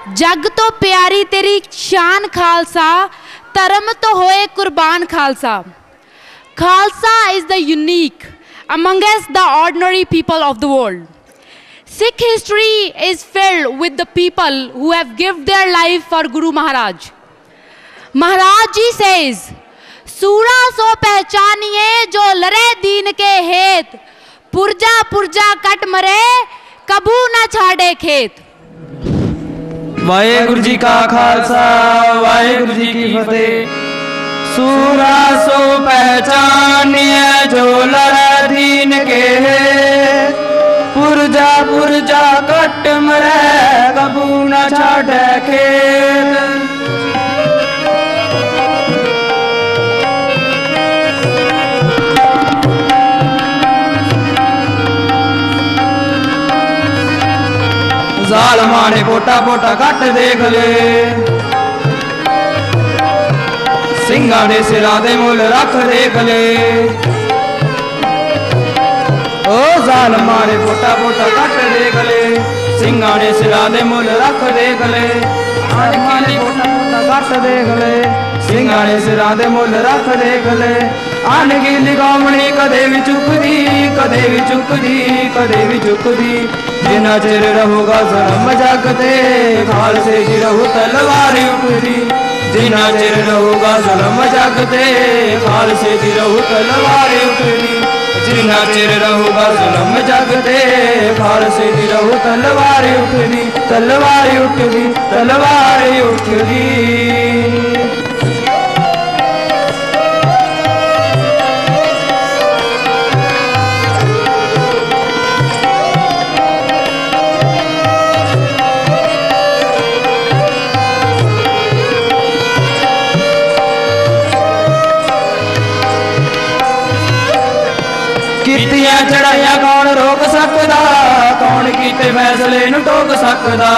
जग तो प्यारी तेरी शान खालसा, धर्म तो होए कुर्बान Khalsa. Khalsa is the unique amongst the ordinary people of the world. Sikh history is filled with the people who have given their life for Guru Maharaj. Maharaj ji says, सूरा सो पहचानिए जो लरे दीन के हेत, पुरजा पुरजा कट मरे कबू न छाड़े खेत. वाहेगुरु जी का खालसा, वाहेगुरु जी की फतेह. सूरा सो पहचानिए जो लड़े दीन के हेत, पुरजा पुरजा कट मरे कबू न छाड़े खेत. जालमा ने पोटा पोटा कट देख ले, सिंगा ने सिरा दे मुल रख देख ले. ओ जालमा ने पोटा पोटा कट देख ले, सिंगा ने सिरा दे मुल रख देख ले. जालमा ने पोटा पोटा कट देख ले, सिंगा ने सिरा दे मुल रख देख ले. अनगिली कौमनी कदे भी चुकदी, कदे भी चुकदी, कदे भी चुकदी. जिन्ना चिर रहूगा जन्म जगते, खालसे दी रहू तलवार उठदी. जिन्ना चिर रहूगा जन्म जगते, खालसे दी रहू तलवार उठदी. जिन्ना चिर रहूगा जन्म जगते, खालसे दी रहू तलवार उठदी. तलवार उठदी, तलवार उठदी. कीतियां चढ़ाइया कौन रोक सकदा, कौन कीते फैसले नूं टोक सकदा.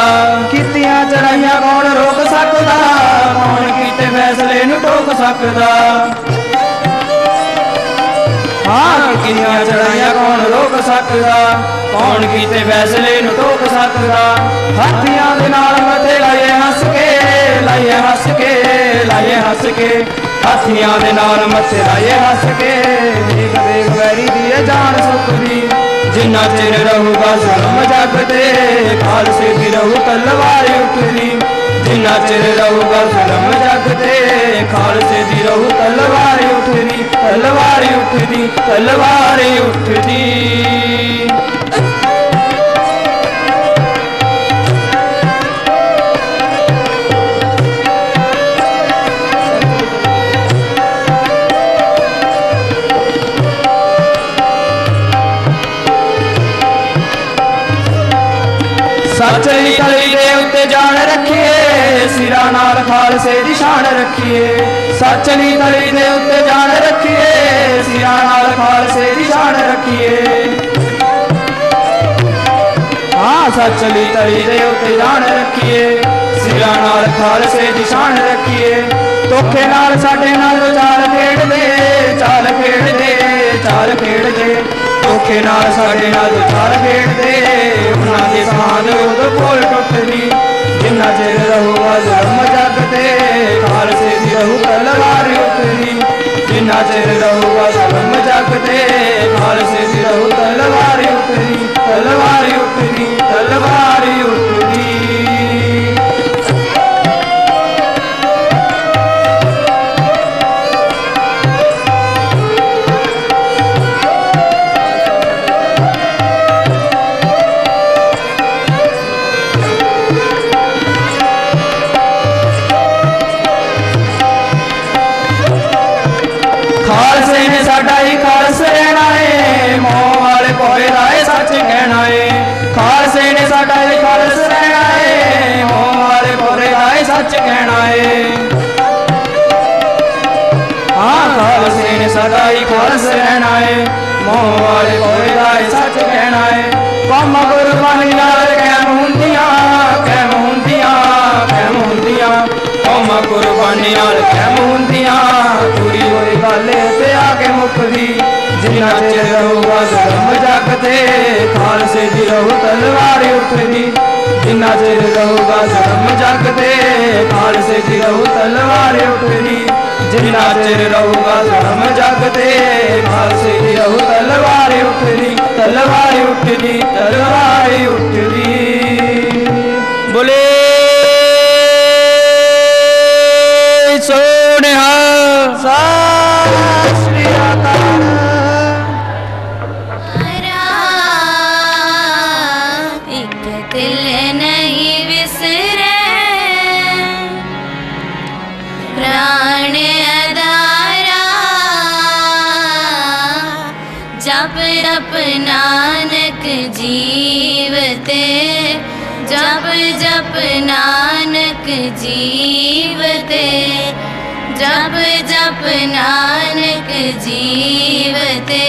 कीतियां चढ़ाइया कौन रोक सकदा, कौन कीते फैसले नूं टोक सकदा. हाँ कीतियां चढ़ाइया कौन रोक सकदा, कौन कीते फैसले नूं टोक सकदा. हाथियां दे नाल मथे लाए हस के, लाए हस के, लाए हस के. हाथियां दे नाल मथे लाए हस के. देख देख वैरी दी जान सुखदी. जिन्ना चिर रहूगा जुल्म जगते, खालसे दी रहू तलवार उठदी. जिन्ना चिर रहूगा जुल्म जगते, खालसे दी रहू तलवार उठदी. तलवार उठदी, तलवार उठदी. सच दी तली दे उत्ते जान रखिए, सिरा नाल खालसे दी शान रखिए. सच दी तली दे उत्ते जान रखिए, सिरा नाल खालसे दी शान रखिए. हाँ सच दी तली दे उत्ते जान रखिए, सिरा नाल खालसे दी शान रखिए. धोखे नाल साडे नाल चाल खेड दे, चाल खेड दे, चाल खेड दे. धोखे नाल साडे नाल चाल खेड दे, उन्हां दे साथ उद कोल टुटदी. जिन्ना चिर रहूगा जुल्म जगते, खालसे दी रहू तलवार उठदी. जिन्ना चिर रहूगा जुल्म जगते, खालसे दी रहू तलवार उठदी. तलवार उठदी, तलवार उठदी. खालसे ने साडा ही खालस रहना है, मोह वाले कोए राय सच कहना है. खालसे ने साडा ही खालस रहना है, मोह वाले कोए राय सच कहना है. हाँ खालसे ने साडा ही खालस रहना है, मोह वाले कोए राय सच कहना है. कौम कुर्बानी नाल कैम हुंदियां, कैम हुंदियां, कैम हुंदियां. कौम कुर्बानी नाल कैम हुंदियां, पूरी होई गल ते आके मुकदी. जिन्ना चिर रहूगा जुल्म जगते, खालसे दी रहू तलवार उठदी. जिन्ना चिर रहूगा धर्म जगते खालसे की रहू तलवार उठनी जिन्ना चिर रहूगा धर्म जगते खालसे की रहू तलवार उठनी तलवार उठनी तलवार उठनी बोले सोनिहा सत श्री अकाल एक दिल नहीं विसरे प्राण अदारा जप जप नानक जीवते जप जप नानक जीवते जप जप नानक जीवते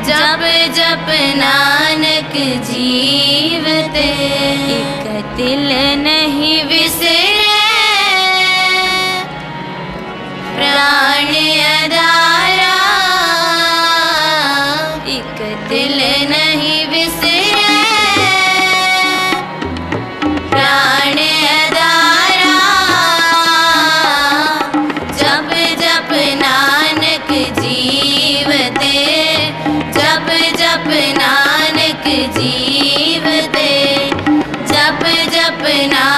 जप जप नानक जीवते एक दिल नहीं विसरे प्राण अदारा एक दिल नहीं विसरे प्राण अदारा जप जप नानक जीवते जप जप नानक जीवते जप जप नानक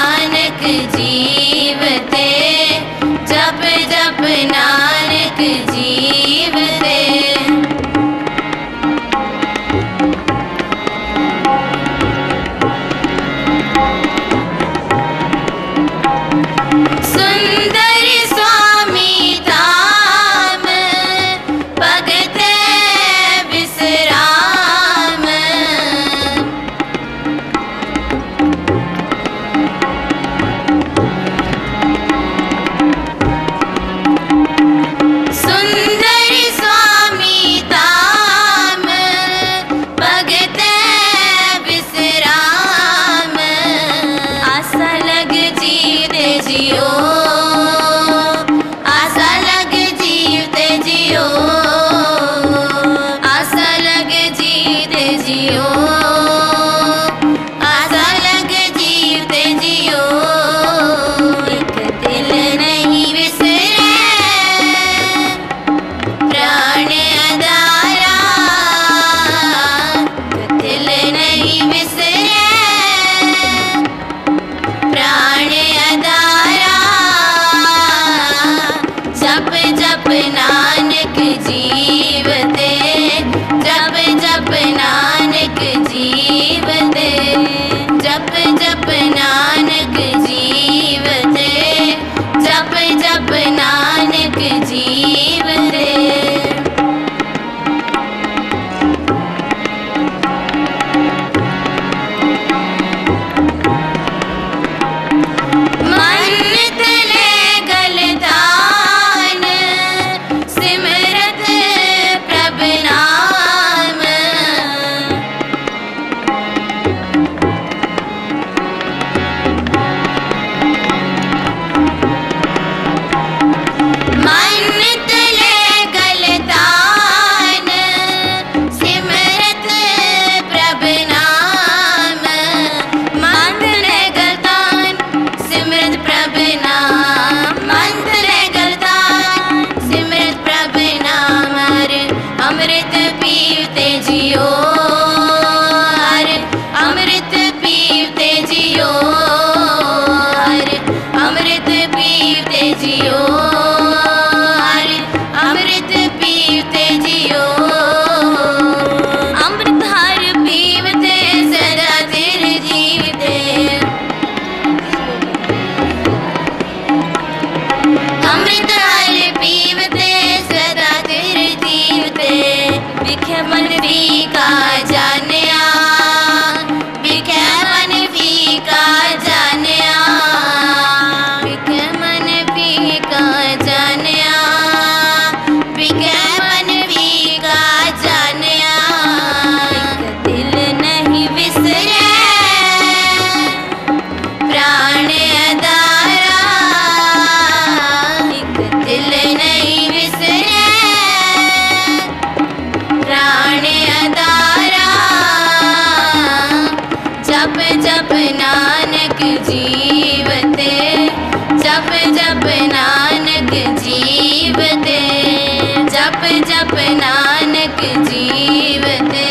नानक जीवते,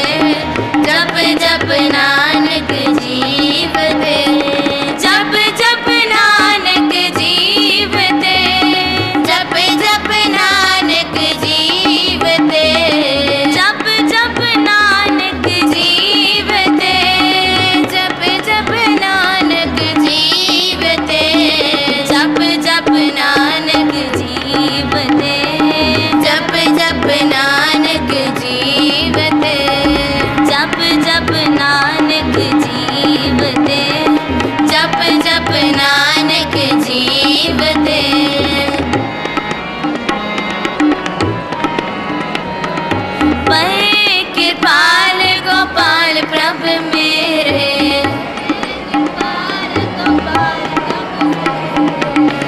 जप जप नानक जीवते, जप जप नानक जीवते, जप जप नानक जीवते, जप जप नानक जीवते, जप जप नानक जीवते, जप जप नानक जीवते, जप जप नानक जीवते, जप जप नानक जीवते, जप जप नानक जीवते। पै कृपाल गोपाल प्रभु मेरे,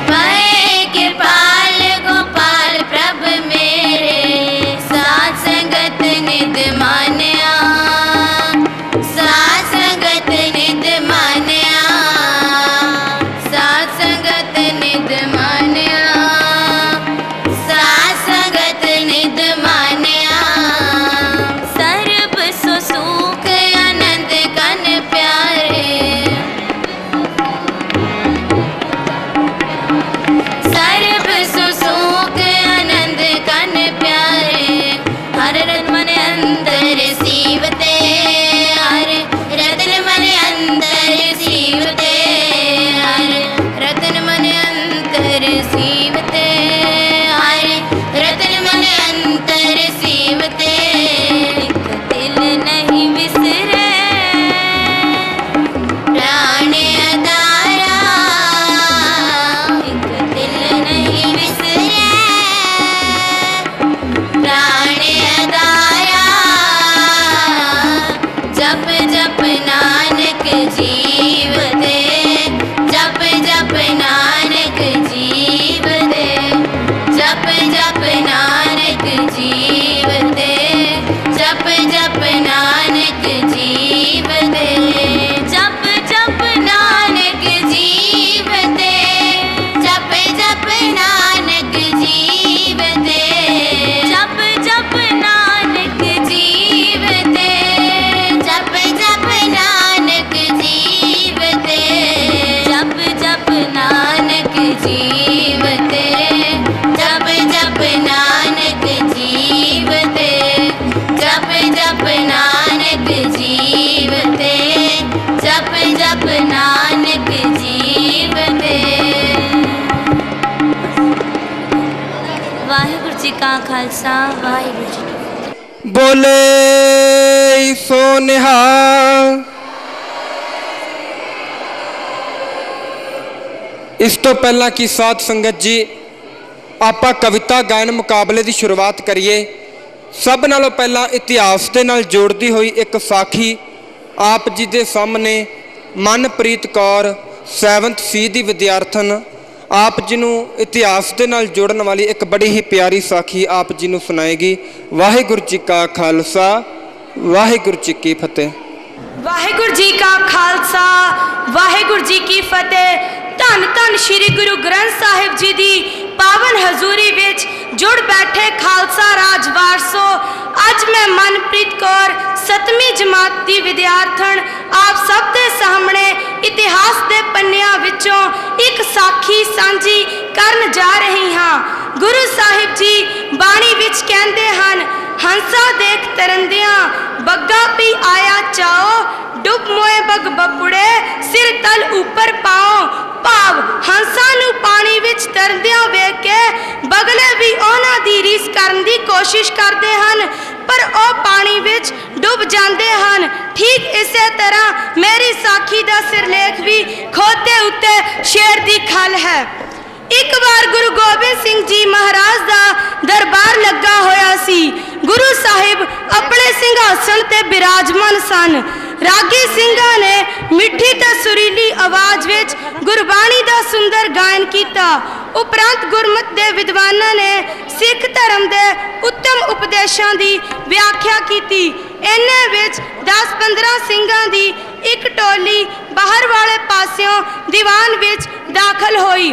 पै कृपाल गोपाल प्रभु मेरे, साथ संगत निध मान्या, साथ संगत निध मान्या, साथ संगत निध मान्या, साथ संगत निध मान्या, सर्ब सुख आनंद कन प्यारे, सर्ब सुख आनंद कन प्यारे, हर रतन मन अंदर सीवते, हर रतन मन अंदर सीवते, हर रतन मन अंतर सीवते, हर रतन मन अंतर सीवते, एक दिल नहीं विसरे प्राण अदारा, एक दिल नहीं विसरे प्राण अदारा, जप जप नानक जीवते, जप जप नानक जीवते, जप जप नानक जीवते, जप जप नानक जीवते, जप जप नानक जीवते, जप जप नानक जीवते, जप जप नानक जीवते, जप जप नानक जीवते, जप जप नानक जीवते, जप जप नानक जीवते, जप जप नानक जीवते, जप जप नानक जीवते। वाहिगुरु जी का खालसा, वाहिगुरु जी की फतेह। बोले सो निहाल। इस तो पहला कि साध संगत जी ਆਪਾਂ कविता गायन मुकाबले की शुरुआत करिए। सब नालों पहला इतिहास के नाल जोड़ती हुई एक साखी आप जी के सामने मनप्रीत कौर 7th C की विद्यार्थन आप जी नूं इतिहास के नाल जोड़न वाली एक बड़ी ही प्यारी साखी आप जी नूं सुनाएगी। वाहिगुरु जी का खालसा, वाहिगुरु जी की फतेह। वाहिगुरु जी का खालसा, वाहिगुरु जी की फतेह। धन धन श्री गुरु ग्रंथ साहिब जी दी पावन हजूरी विच जुड़ बैठे खालसा राज वारसो। अज मैं मनप्रीत कौर 7वीं जमात की विद्यार्थन आप सब के सामने इतिहास के पन्नियां विचों एक साखी सांझी करन जा रही हाँ। गुरु साहिब जी बाणी विच कहते हैं, हंसा देख तरंदियां बग्गा पी आया चाओ, डुब मोए बग बपुड़े सिर तल ऊपर पाओ। भाव हंसा नू पानी विच तरंदियां वेख के बगले भी उन्हां दी रीस करन दी कोशिश करते हैं, पर ओ पानी विच डुब जाते हैं। ठीक इसे तरह मेरी साखी दा सिरलेख भी खोते उत्ते शेर दी खल है। एक बार गुरु गोबिंद सिंह जी महाराज दा दरबार लगा होया सी। गुरु साहिब अपने सिंघासन ते बिराजमान सन। रागी सिंघा ने मिठी ते सुरीली आवाज विच गुरबाणी दा सुंदर गायन किया। उपरंत गुरमत दे विद्वानां ने सिख धर्म दे उत्तम उपदेशां दी व्याख्या की। इन्हां विच 10-15 सिंघां दी एक टोली बाहर वाले पासियों दीवान विच दाखल हुई।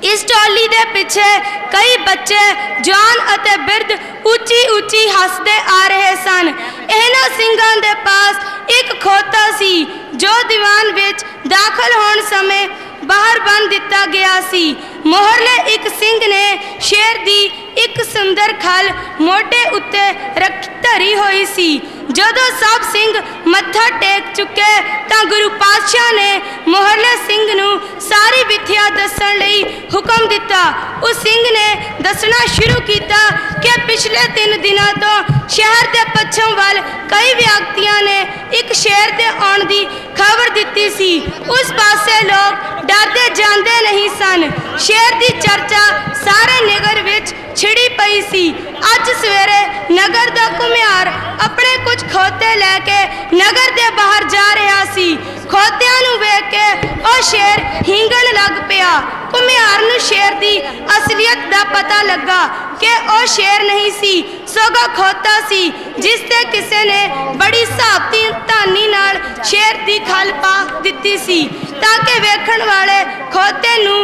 इस टोली दे पिछे कई बच्चे जवान अते बिरध उची उची हसदे आ रहे सन। इन्हां सिंघां दे पास एक खोता सी जो दीवान विच दाखल होने समय बाहर बन दिता गया सी। मोहरले एक सिंह ने शेर दी एक सुंदर खल मोटे उत्ते रख धरी हुई सी। जदों सब सिंह मत्था टेक चुके तां गुरु पातशाह ने मोहरले सिंह नूं सारी विद्या दस्सण लई हुक्म दिता। उस सिंह ने दसना शुरू किया कि पिछले 3 दिनों तो शहर के पश्चिम वाल कई व्यक्तियों ने एक शेर के आने की खबर दी सी। उस पासे लोग डरते जाते नहीं सन। शेर की चर्चा सारे नगर विच छिड़ी पई सी। अज सवेरे नगर का घुमियार अपने कुछ खोते लैके नगर के बाहर जा रहा सी। खोतियां नूं वेख के वह शेर हींगण लग पिया। घुमियार नूं शेर की असलियत का पता लगा कि वह शेर नहीं सी सगों खोता सी जिसते किसी ने बड़ी सावधानी नाल शेर की खल पा दी सी ताकि वेखण वाले खोते नूं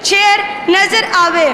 शेर नजर आवे।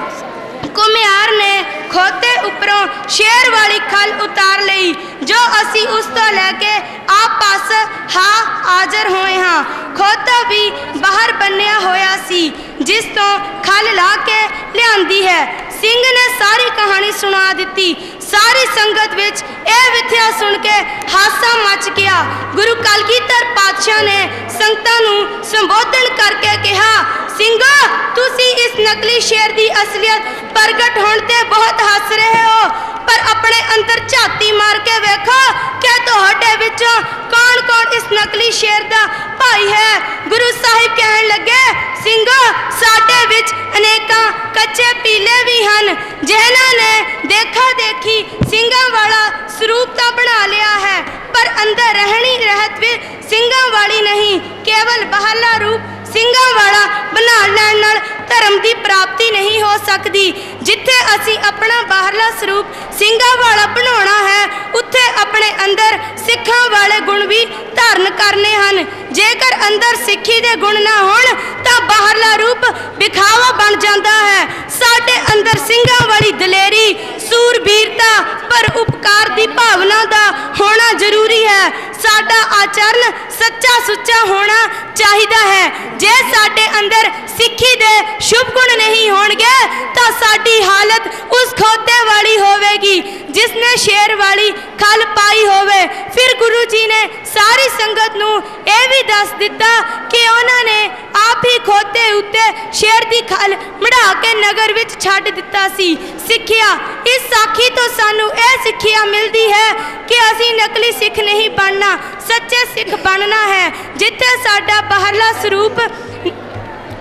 घुमियार ने खोते उपरों शेर वाली खल उतार लई जो असी उस तो लैके आप पास हाजर होए हाँ। खोता भी बाहर बन्निया होया सी जिस तो खल ला के लियांदी है। सिंह ने सारी कहानी सुना दी। सारी संगत विच यह विथया सुन के हासा मच गया। गुरु कलगीधर पातशाह ने संगतां नूं संबोधन करके कहा, सिंघो तुसी इस नकली शेर की असलियत प्रगट होने ते बहुत हस रहे हो, पर अपने अंदर झाती मार के वेखो क्या तुहाडे विचों कौन कौन इस नकली शेर का भाई है। गुरु साहिब कहन लगे, सिंघो साडे विच अनेकां कच्चे पीले भी हैं जिन्हां ने देखा देखी सिंघां वाला स्वरूप तो बना लिया है, पर अंदर रहनी रहत भी सिंघां वाली नहीं, केवल बाहरला रूप सिंघां वाला बना लैण नाल धर्म की प्राप्ति नहीं हो सकती। जिथे असी अपना बाहरला स्वरूप सिंघां वाला बनाना है उत्थे अपने अंदर सिखां वाले गुण भी धारण करने हैं। जेकर अंदर सिक्खी दे गुण ना होण तां बाहरला रूप विखावा बन जाता है। साडे अंदर सिंघां वाली दलेरी सूरबीरता पर उपकार की भावना का होना जरूरी है। साडा आचरण सच्चा सुच्चा होना चाहिए है। जे साडे अंदर सिक्खी दे शुभ गुण नहीं होंगे तो साडी हालत उस खोते वाली होवेगी जिसने शेर वाली खल पाई होवे। फिर गुरु जी ने सारी संगत नूं यह भी दस दिता कि उन्होंने आप ही खोते उत्ते शेर की खल मढ़ा के नगर विच छड्ड दिता सी। सिक्ख्या इस साखी तो सानू यह सिक्ख्या मिलती है कि असी नकली सिख नहीं बनना, सच्चे सिख बनना है। जिथे साडा बाहरला स्वरूप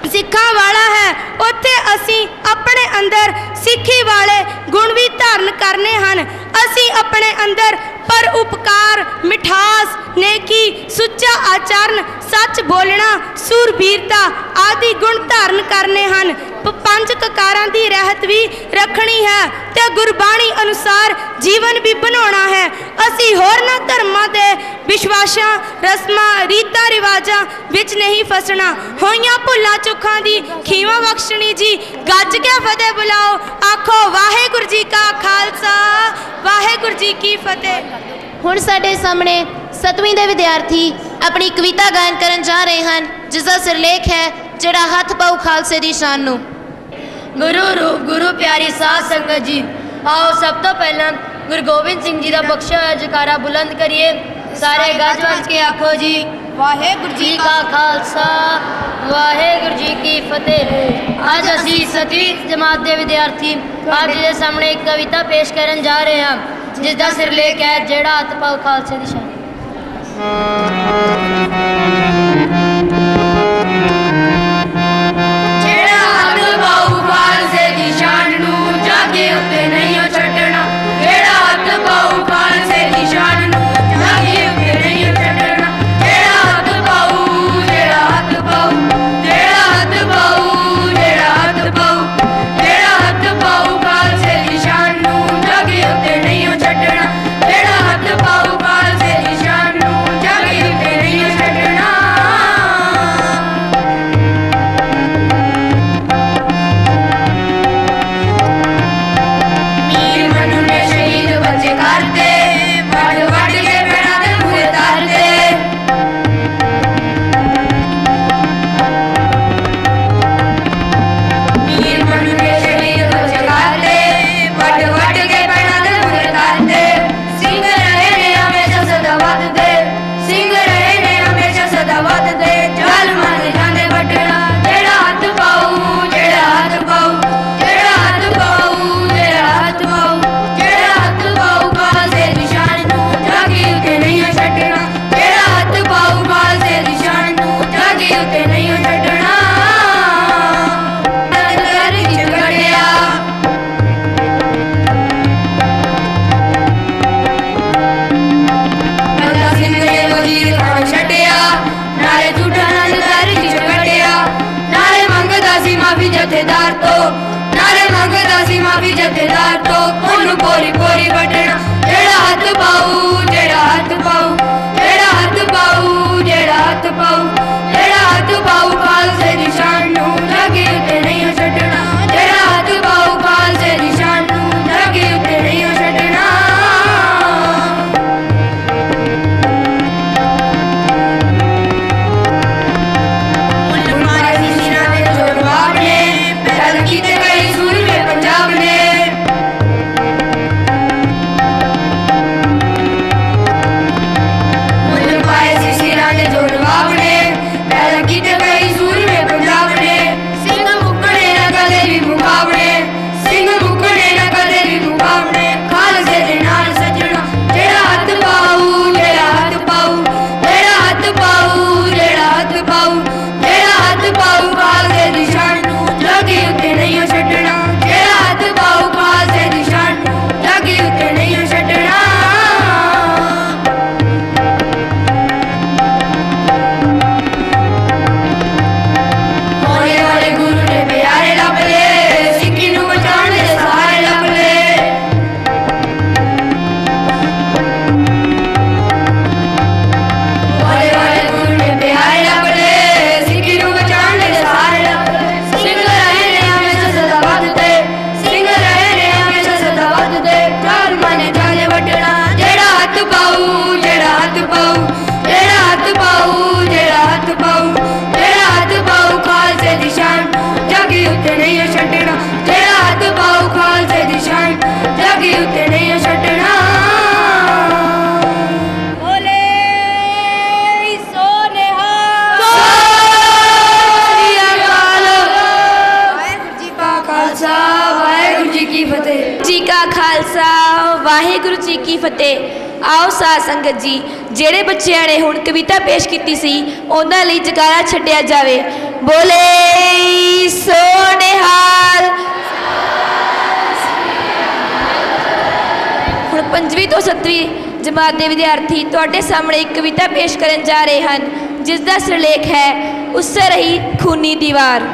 सिखा वाला है उत्थे असी अपने अंदर सिखी वाले गुण भी धारण करने हैं। असी अपने अंदर पर उपकार, मिठास, नेकी, सुच्चा आचरण, सच बोलना, सूरबीरता आदि गुण धारण करने हैं। पंज ककारां की रहत भी रखनी है ते गुरबाणी अनुसार जीवन भी बनाना है। असी होरना धर्मां दे विश्वासां, रस्मां, रीतां रिवाजां विच नहीं फसना। होइयां भुल्लां चुखां दी खीवा बख्शनी जी। गज के फतेह बुलाओ, आखो वाहेगुरु जी का खालसा, वाहेगुरु जी की फतेह। हुण साडे सामने 7वीं दे विद्यार्थी अपनी कविता गायन करन जा रहे हैं जिसका सिरलेख है जिहड़ा हथ पाऊ खालसे दी शान नूं। गुरु रूप गुरु प्यारी साध संगत जी, आओ सब तो पहला गुरु गोबिंद सिंह जी का बख्शा हुआ जकारा बुलंद करिए। सारे गज वज के आखो जी वाहेगुरु जी का खालसा, वाहेगुरु जी की फतेह। अज असी 7वीं जमात के विद्यार्थी आप जी के सामने एक कविता पेश करन जा रहे हैं जिसका सिरलेख है जेड़ा हथ पाओ खालसे दी शान। जेड़ा हथ पाओ खालसे दी शान नू जागे उत्ते नहीं हो छड्डना। जेड़ा हथ पाओ खालसे दी शान नू जागे उत्ते नहीं हो छड्डना। जेड़ा हथ पाओ, जेड़ा हथ पाओ, जेड़ा हथ पाओ, जेड़ा हथ पाओ, जेड़ा हथ पाओ खालसे दी शान नू जागे उत्ते नहीं हो छड्डना। जेड़ा हथ पाओ खालसे दी शान नू जागे खालसा वाहेगुरु जी की फतेह। आओ साध संगत जी, ਜਿਹੜੇ ਬੱਚਿਆਂ ਨੇ ਹੁਣ ਕਵਿਤਾ ਪੇਸ਼ ਕੀਤੀ ਸੀ ਉਹਨਾਂ ਲਈ ਜਕਾਰਾ ਛੱਡਿਆ ਜਾਵੇ। ਬੋਲੇ ਸੋਨਿਹਾਲ। ਹੁਣ 5ਵੀਂ ਤੋਂ 7ਵੀਂ ਜਮਾਤ ਦੇ ਵਿਦਿਆਰਥੀ ਤੁਹਾਡੇ ਸਾਹਮਣੇ ਇੱਕ ਕਵਿਤਾ ਪੇਸ਼ ਕਰਨ ਜਾ ਰਹੇ ਹਨ ਜਿਸ ਦਾ ਸਿਰਲੇਖ ਹੈ उससे रही खूनी दीवार।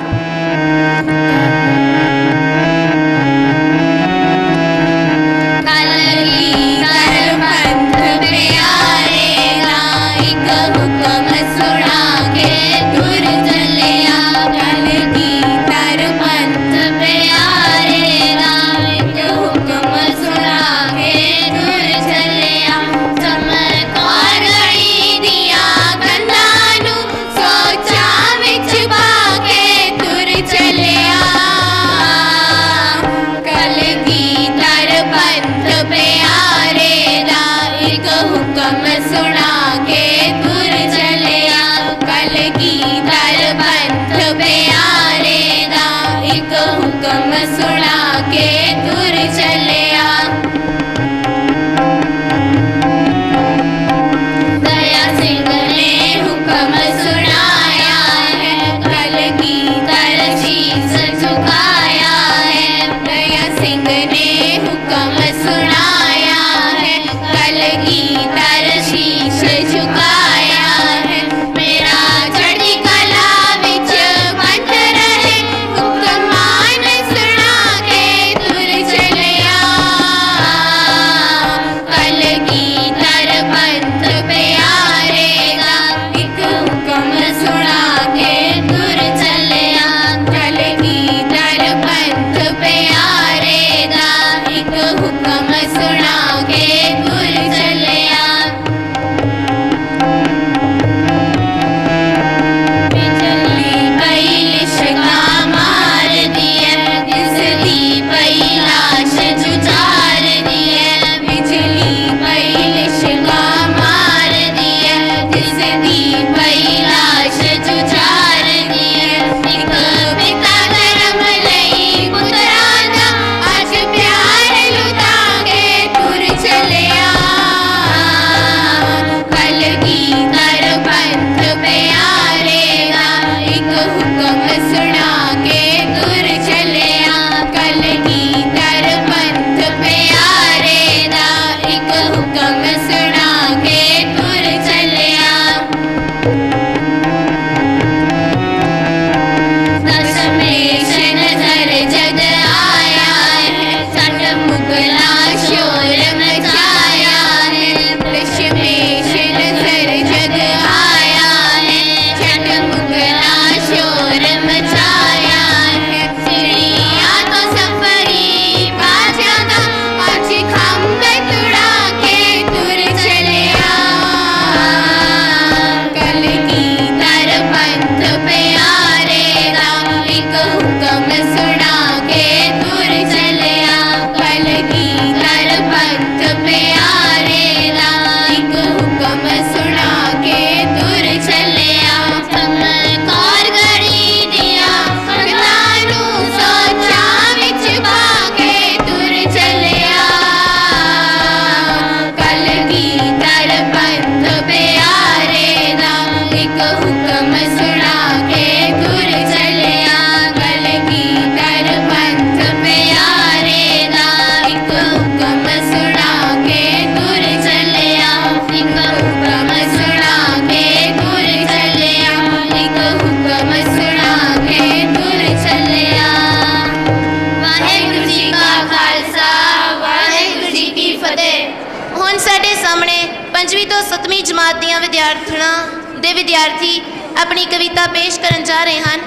विद्यार्थी अपनी कविता पेश करन जा रहे हैं।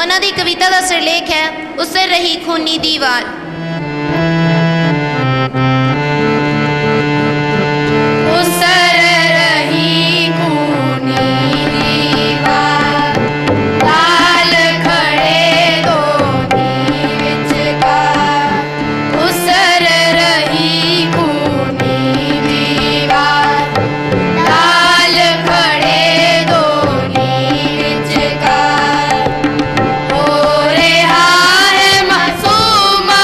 उन्हों की कविता का सिरलेख है उससे रही खूनी दीवार। मासूमा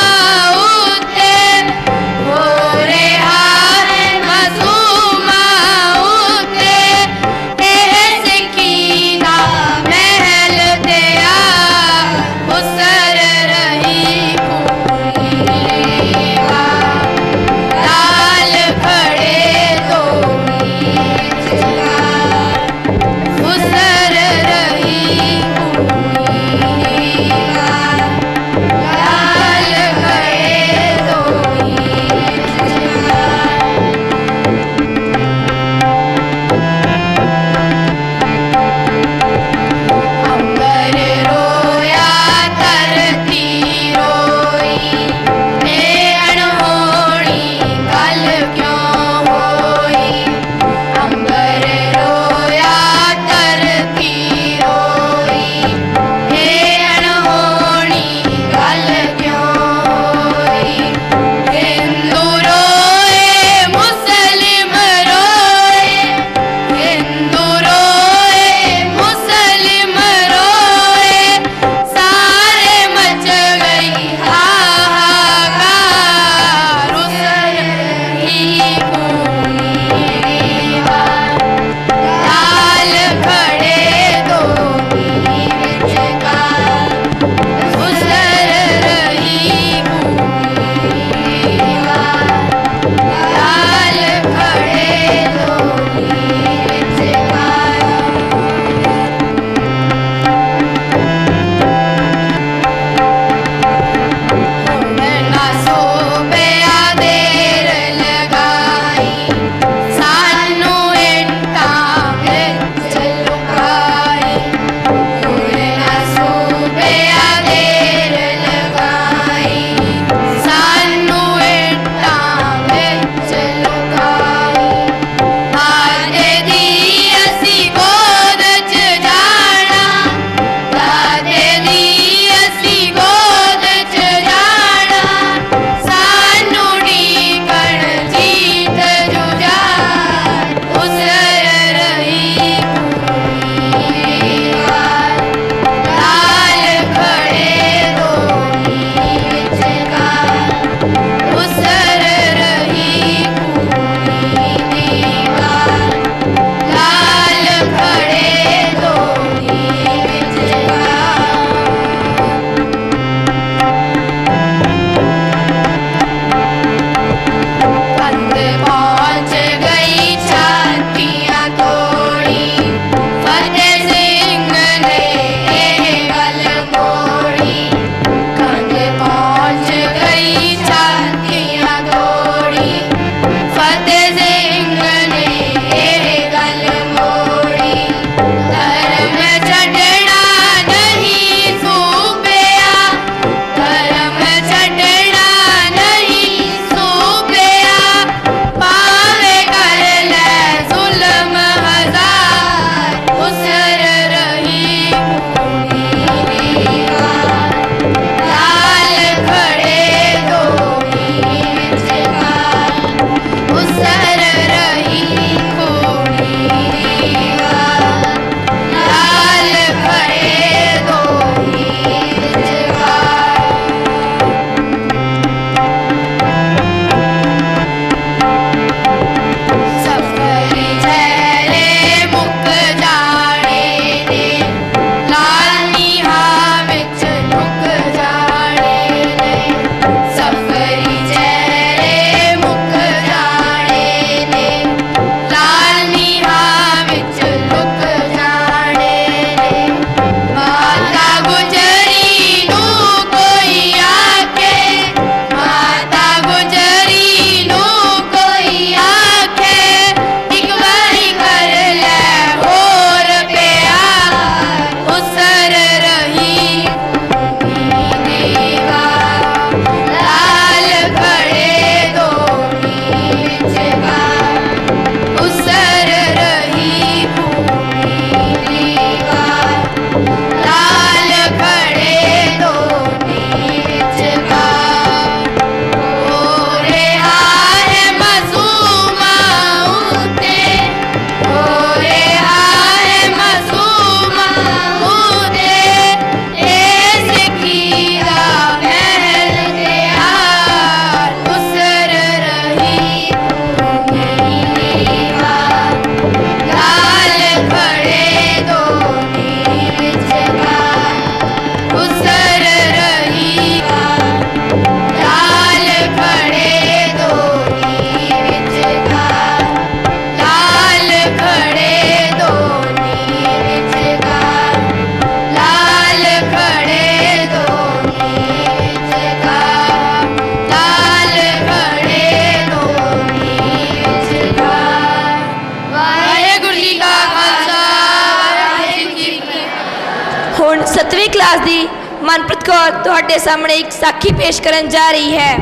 7वीं क्लास की मनप्रीत कौर तुहाडे सामने एक साखी पेश करन जा रही है।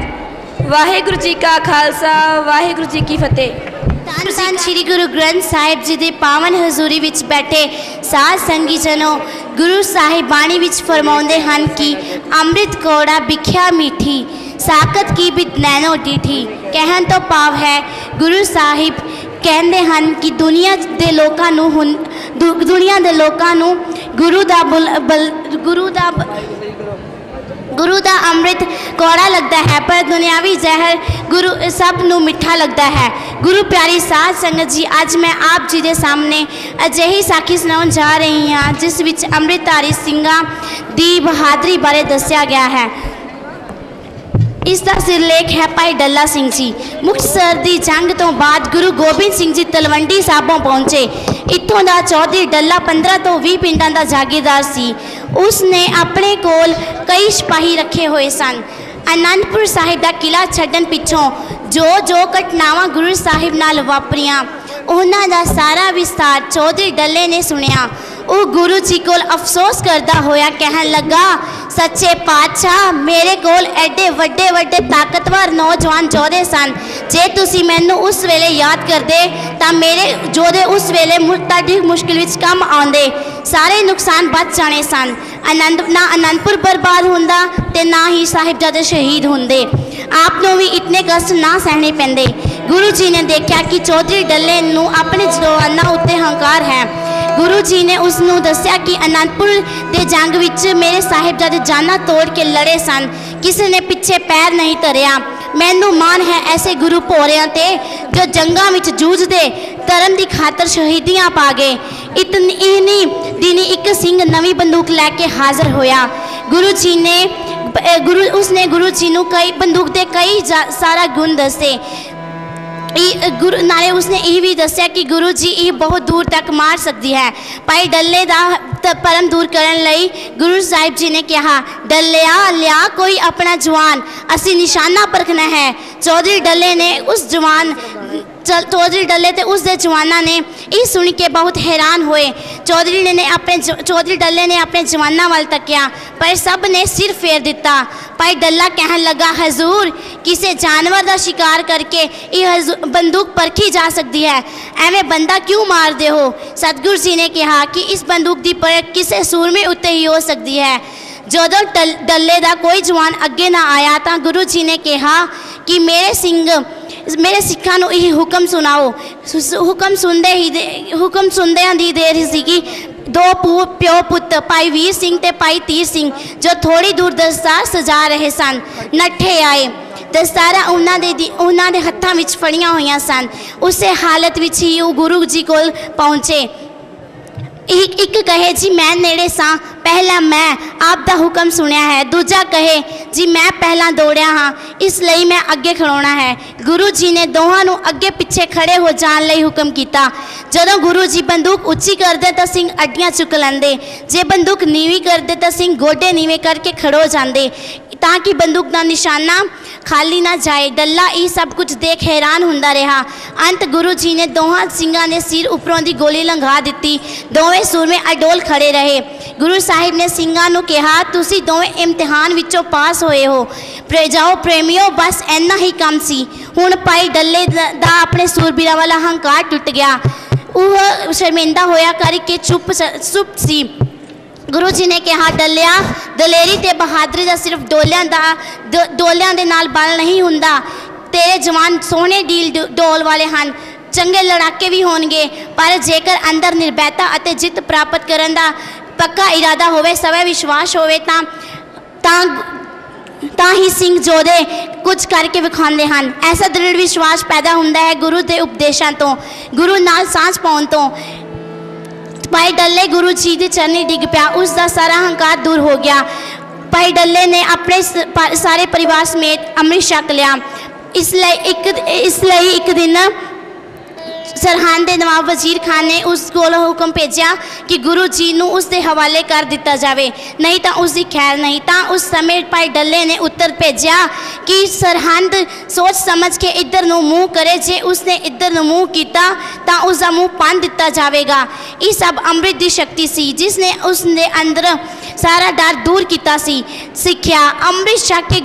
वाहेगुरु जी का खालसा वाहेगुरु जी की फतेह। ਧੰਨ श्री गुरु ग्रंथ साहिब जी के पावन हजूरी विच बैठे साध संगी जनों, गुरु साहिब बाणी विच फरमाउंदे हन कि अमृत कौड़ा बिख्या मीठी, साकत की बित नैनो डीठी। कहन तो भाव है गुरु साहिब कहते हैं कि दुनिया के लोगों नूं गुरु दा अमृत कौड़ा लगता है, पर दुनियावी जहर गुरु सब नूं मिठा लगता है। गुरु प्यारी साध संगत जी, अज मैं आप जी के सामने अजिही साखी सुनाउण जा रही हाँ जिस विच अमृतधारी सिंघां दी बहादरी बारे दस्सिया गया है। इसका सिरलेख है भाई डल्ला सिंह जी। मुक्तसर की जंग तो बाद गुरु गोबिंद सिंह जी तलवंडी साबों पहुँचे। इत्थों का चौधरी डल्ला 15 तो 20 पिंडां का जागीरदार सी। उसने अपने कोल कई सिपाही रखे हुए सन। आनंदपुर साहिब का किला छड्डन पिछों जो घटनावां गुरु साहिब नाल वापरियां उन्हां दा सारा विस्तार चौधरी डल्ले ने सुनिया। वो गुरु जी को अफसोस करता होया कहन लगा, सच्चे पातशाह मेरे कोल एडे वड्डे वड्डे ताकतवर नौजवान जोधे सन। जे तुसी मैनू उस वेले याद करदे तां मेरे जोधे उस वेले ताडी मुश्किल विच कम आउंदे, सारे नुकसान बच जाने सन। ना आनंदपुर बर्बाद हुंदा ते ना ही साहिबजादे शहीद हुंदे। आपनों भी इतने कष्ट ना सहने पैंदे। गुरु जी ने देखा कि चौधरी डल्ले नू अपने जवानां उत्ते हंकार है। गुरु जी ने उसनू दस्या कि आनंदपुर के जंग विच मेरे साहिबजादे जाना तोड़ के लड़े सन, किसी ने पिछे पैर नहीं धरिया। मैनू मान है ऐसे गुरु भोरियां ते जो जंगां विच जूझदे धर्म की खातर शहीदियां पा गए। इन्हीं दिनी एक सिंह नवी बंदूक लैके हाजिर होया। उसने गुरु जी नू कई बंदूक के कई सारा गुण दसे। गुरु नाले उसने यह भी दस्या कि गुरु जी ये बहुत दूर तक मार सकती है। भाई डल्ले का परम दूर करने लई गुरु साहिब जी ने कहा, डल्लिया लिया कोई अपना जवान, असी निशाना परखना है। चौधरी डल्ले ते उसके जवाना ने यह सुन के बहुत हैरान हुए। चौधरी डल्ले ने अपने जवाना वाल तकिया, पर सब ने सिर फेर दिता। भाई डल्ला कहन लगा, हजूर किसी जानवर का शिकार करके यह बंदूक परखी जा सकती है, एवं बंदा क्यों मारते हो? सतगुरु जी ने कहा कि इस बंदूक की परख किसी सूरमे उत्ते ही हो सकती है। जदों डल्ले का कोई जवान अगे ना आया तो गुरु जी ने कहा कि मेरे सिखां नूं यह हुक्म सुनाओ। हुक्म सुनदे दी देर सी कि दो प्यो पुत भाई वीर सिंह ते भाई तीर सिंह जो थोड़ी दूर दस्तार सजा रहे सन नट्ठे आए। दस्तारा उन्हां दे हत्थां विच फड़ियां होईयां सन। उसे हालत विच ही वो गुरु जी कोल पहुँचे। एक कहे जी मैं नेड़े सा, पहला मैं आपका हुक्म सुनिया है। दूजा कहे जी मैं पहला दौड़िया हाँ, इसलिए मैं अगे खड़ोना है। गुरु जी ने दोहां नूं अगे पिछे खड़े हो जान लई हुक्म किया। जदों गुरु जी बंदूक उच्ची करते तो सिंह अड्डियां चुक लेंदे, जे बंदूक नीवी करते तो सिंह गोडे नीवे करके खड़ो जाते ताकि बंदूक का निशाना खाली ना जाए। डल्ला ये सब कुछ देख हैरान हुंदा रहा। अंत गुरु जी ने दोहां सिंघां ने सिर उपरों की गोली लंघा दी। दोवें सूरमे अडोल खड़े रहे। गुरु साहिब ने सिंघां नूं कहा, तुसी दोवें इम्तिहान विचों पास होए हो, जाओ प्रेमियो, बस इन्ना ही काम सी। हुण भाई डल्ले दा अपने सूरबीरां वाला हंकार टुट गया। वह शर्मिंदा होया करके चुप सी। गुरु जी ने कहा, डलिया दलेरी ते बहादुरी का सिर्फ डोलियां दे नाल बल नहीं हुंदा। तेरे जवान सोहने डोल वाले हैं, चंगे लड़ाके भी होणगे, पर जेकर अंदर निर्भयता अते जित प्राप्त करन दा पक्का इरादा होवे, सवै विश्वास होवे तां ही सिंह जोधे कुछ करके विखांदे हैं। ऐसा दृढ़ विश्वास पैदा हुंदा है गुरु के उपदेशों तो, गुरु नाल सांझ पाउण तो। भाई डल्ले गुरु जी के चरनी डिग पिया, उसका सारा हंकार दूर हो गया। भाई डल्ले ने अपने सारे परिवार समेत अमृत छक लिया। इसलिए एक दिन सरहंद के नवाब वजीर खान ने उस को हुक्म भेजा कि गुरु जी नूं उसके हवाले कर दिता जाए, नहीं तो उसकी खैर नहीं। तो उस समय भाई डल्ले ने उत्तर भेजा कि सरहंद सोच समझ के इधर नूं मूँह करे, जे उसने इधर नूं मूँह किया तो उसका मूँह भन दिता जाएगा। ये सब अमृत की शक्ति सी जिसने उसने अंदर सारा डर दूर किया सी। सिक्ख्या अमृत छक के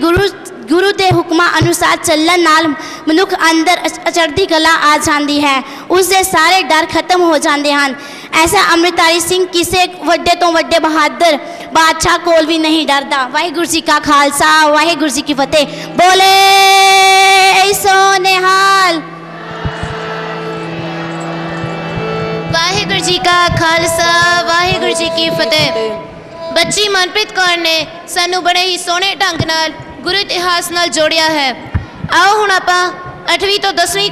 गुरु के हुक्मां अनुसार चलण नाल मनुख अंदर चढ़ती कला आ जाती है, उसके सारे डर खत्म हो जाते हैं। ऐसा अमृतधारी सिंह किसी वड्डे तो वड्डे बहादुर बादशाह कोल भी नहीं डरता। वाहिगुरू जी का खालसा, वाहिगुरू जी की फतेह। बोले सो निहाल। वाहिगुरू जी का खालसा, वाहिगुरू जी की फतेह। बच्ची मनप्रीत कौर ने सानू बड़े ही सोहने ढंग नाल गुरु इतिहास नाल जोड़िया है। आओ हुण आपां 8वीं तो 10वीं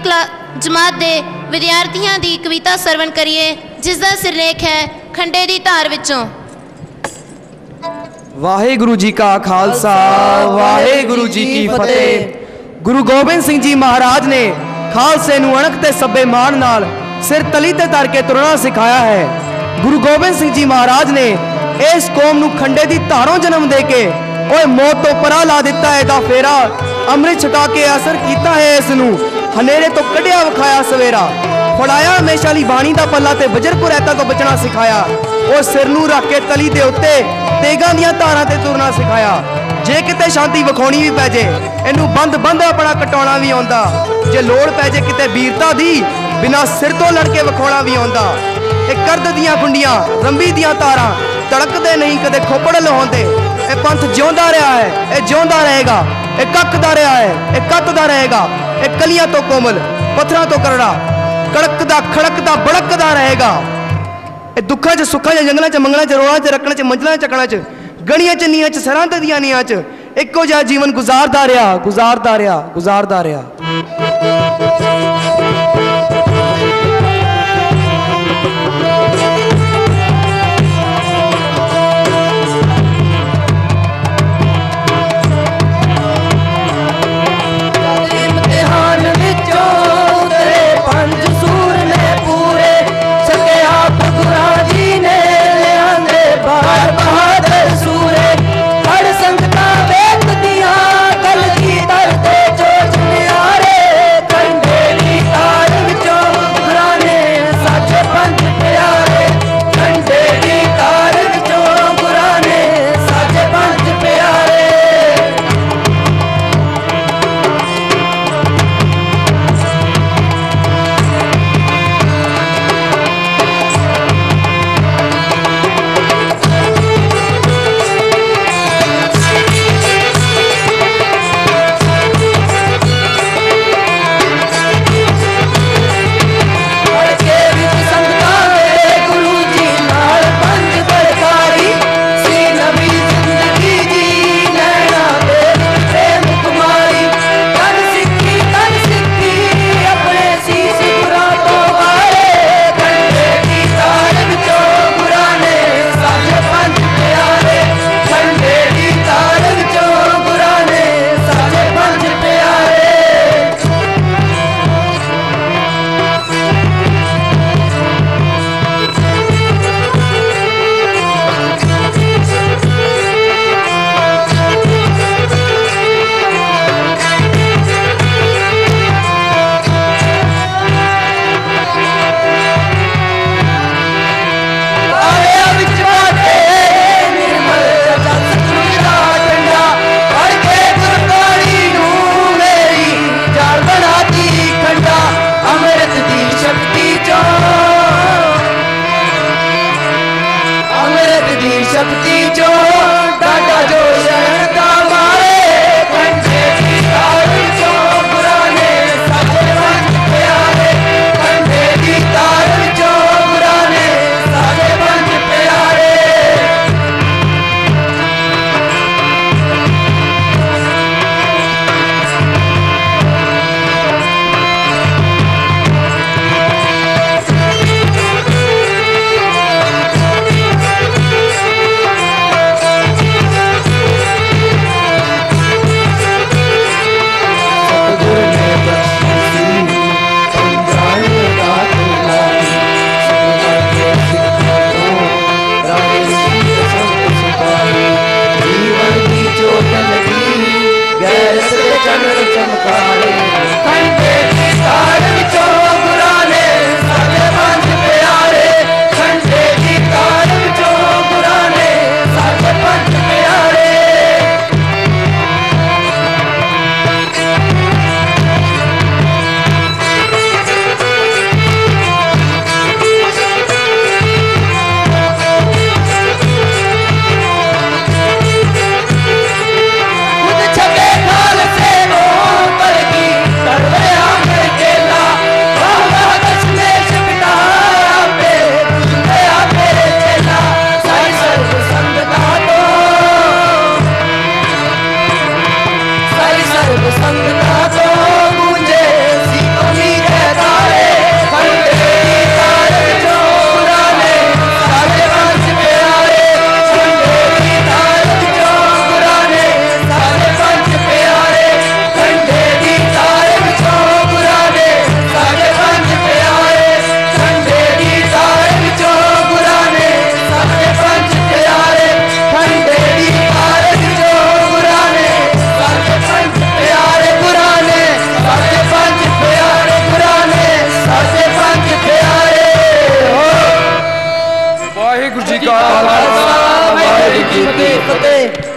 जमात के विद्यार्थियों की कविता सरवण करिए, जिसका सिरलेख है खंडे दी धार विचों। वाहिगुरू जी का खालसा, वाहिगुरू जी की फतेह। गुरु गोबिंद सिंह जी महाराज ने खालसे नूं अणख ते सभे मान नाल सिर तली ते धर के तुरना सिखाया है। गुरु गोबिंद सिंह जी महाराज ने इस कौम नूं खंडे दी धारों जन्म दे के ओए मौत तो परा ला दिता है दा फेरा। अमृत छका के असर किया है इस नूं, हनेरे तो कढ़िया विखाया सवेरा। फड़ाया हमेशा ली बाणी दा पल्ला ते वजरपुर ऐता तो बचना सिखाया। ओ सिर नूं रख के तली दे उत्ते तेगां दियां धारां ते तुरना सिखाया। जे किते शांति विखाउणी भी पै जे, इनू बंद बंद अपना कटाउणा भी आउंदा। जे लोड़ पै जे किते वीरता दी, बिना सिर तो लड़के विखाउणा भी आउंदा। ए करद दियां खुंडियां रंबी दियां तारां तड़कदे नहीं कदे खोपड़ लहाउंदे। ए पंथ जिउंदा रहा है, ए जिउंदा रहेगा। ए ककदा रहा है, ए कतदा रहेगा। ए कलियां तो कोमल पत्थरां तो करड़ा, कड़कदा खड़कदा बड़कदा रहेगा। ए दुखा च सुखा च जंगलों च मंगलों च रोड़ा च रखने च मंजिलों चकड़ा च गणियां च नीआं च सरां ते दियां नीआं च इक्को जिहा जीवन गुजारदा रहा, गुजारदा रहा, गुजारदा रहा। की फतेह।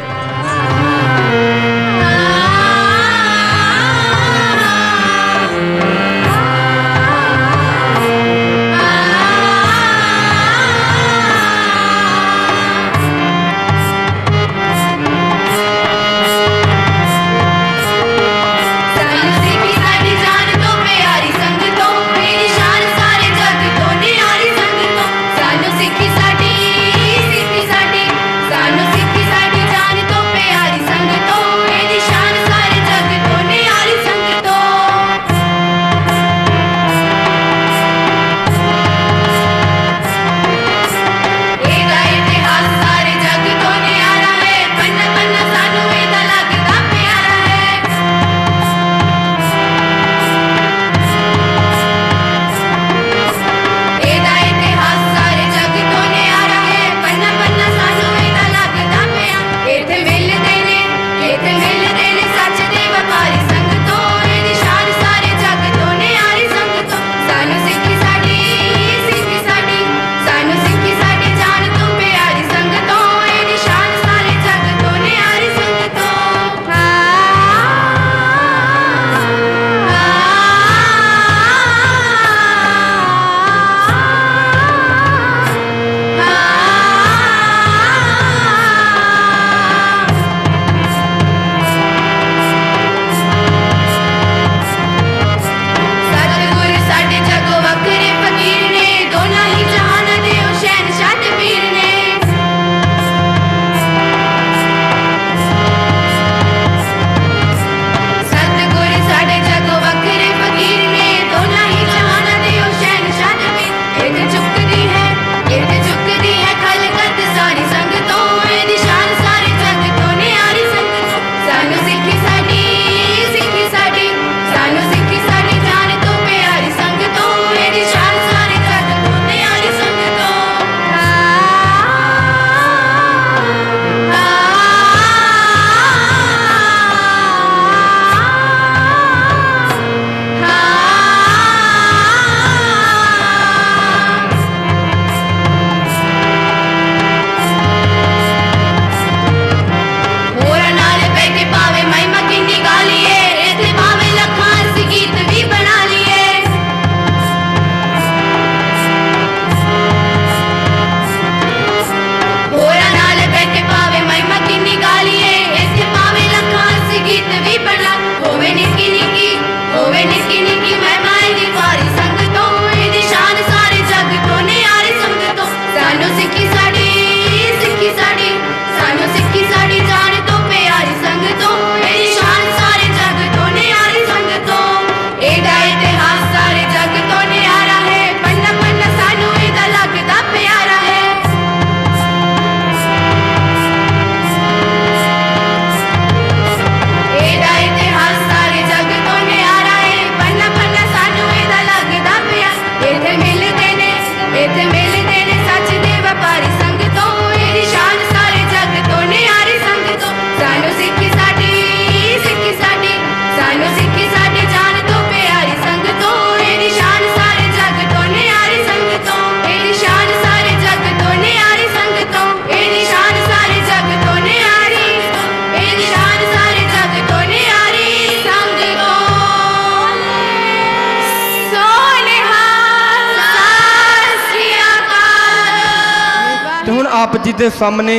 आप जी के सामने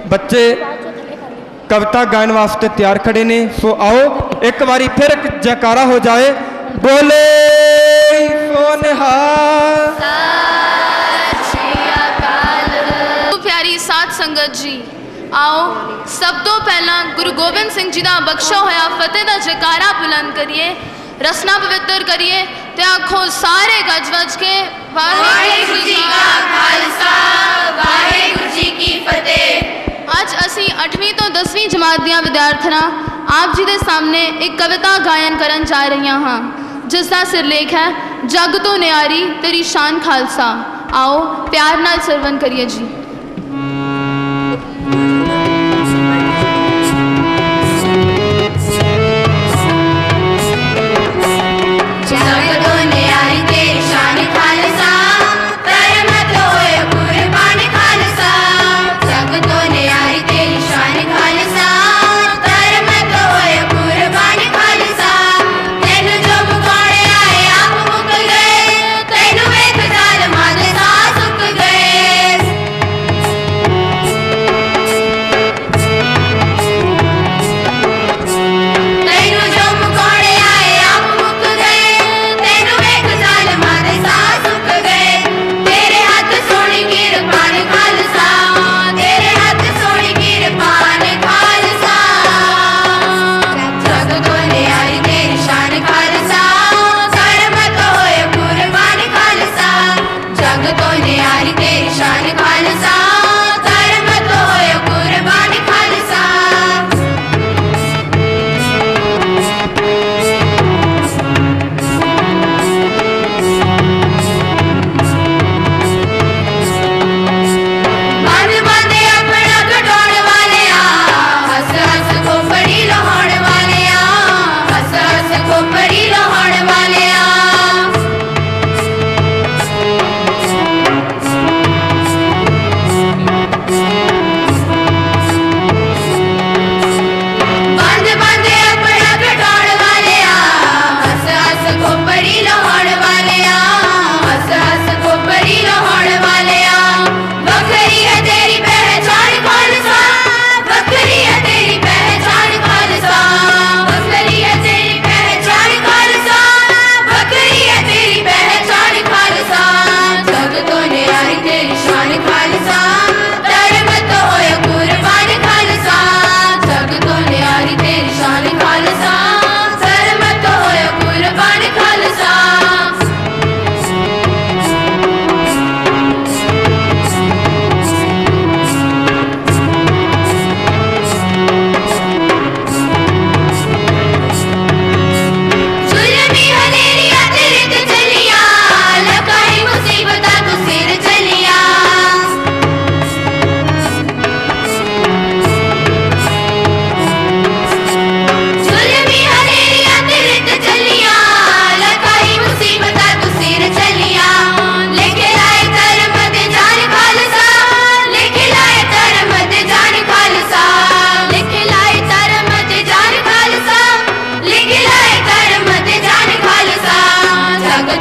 बच्चे कविता गायन वास्ते तैयार खड़े ने। सो आओ एक बारी फिर जयकारा हो जाए, बोले सोनिहाल। प्यारी साध संगत जी, आओ सब तो पहला गुरु गोबिंद सिंह जी का बख्शा होया फतेह का जयकारा बुलंद करिए, रसना पवित्र करिए ते आखो सारे गज वज के वाहिगुरु जी का खालसा वाहिगुरु जी की फतेह। अज असी 8वीं तो 10वीं जमात दियां विद्यार्थियां आप जी के सामने एक कविता गायन करन जा रही हाँ, जिसका सिरलेख है जग तो न्यारी तेरी शान खालसा। आओ प्यार नाल सरवण करिए जी। तेरी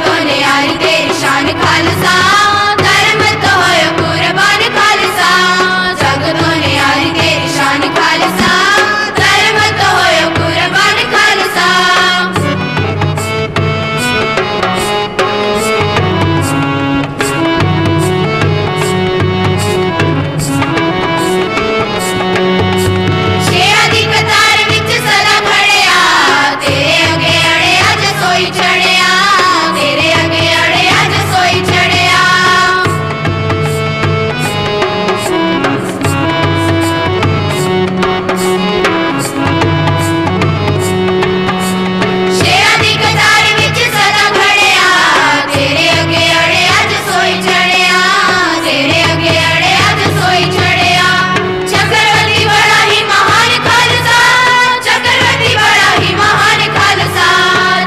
तो न्यारी तेरी शान खालसा धर्म तो होयो कुर्बान खालसा जग तो न्यारी तेरी शान खालसा धर्म तो होयो कुर्बान खालसा शेरा दी कतार विच सदा खड़िया तेरे अगे अड़े अज सोई चढ़िया तेरे अगे अड़े अज सोई चढ़िया शेरा दी कतार विच सदा खड़िया तेरे अगे अड़े अज सोई चढ़िया तेरे अगे अड़े अज सोई चढ़िया चक्रवर्ती बड़ा ही महान खालसा चक्रवर्ती बड़ा ही महान खालसा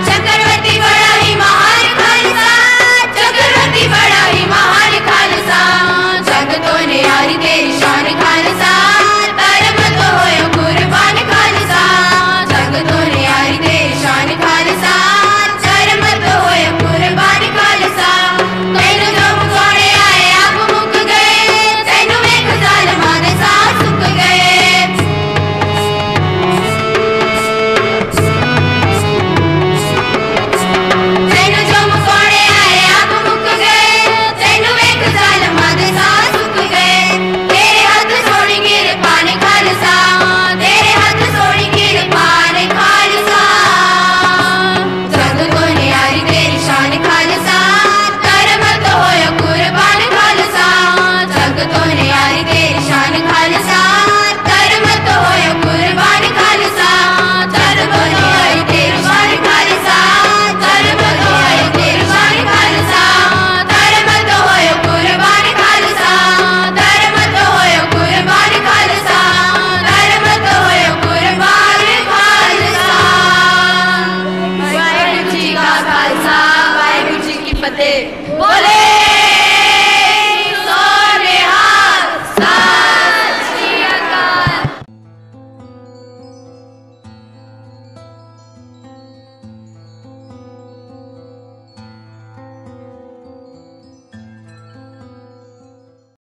चक्रवर्ती बड़ा ही महान खालसा चक्रवर्ती बड़ा ही महान खालसा जग तो न्यारी तेरी शान खालसा धर्म तो होयो कुर्बान खालसा जग तो न्यारी तेरी शान खालसा धर्म तो होयो कुर्बान खालसा तैनू जो मुकोड़े आए आप मुक गए तैनू वेख ज़ालिमां दे साह सुक गए तैनू जो मुकोड़े आए आप मुक गए तैनू वेख ज़ालिमां दे साह सुक गए तेरे हथ सोड़ी गिर पाने खालसा तेरे हथ सोड़ी गिर पाने खालसा जग तो न्यारी तेरी शान खालसा धर्म तो होयो कुर्बान खालसा जग तो न्यारी तेरी शान खालसा धर्म तो होयो कुर्बान खालसा धर्म तो न्यारी तेरी शान खालसा धर्म तो होयो तेरी शान खालसा धर्म तो होयो कुर्बान खालसा धर्म तो होयो कुर्बान खालसा धर्म तो होयो कुर्बान खालसा वाहिगुरू जी का खालसा वाहिगुरू जी की फतेह।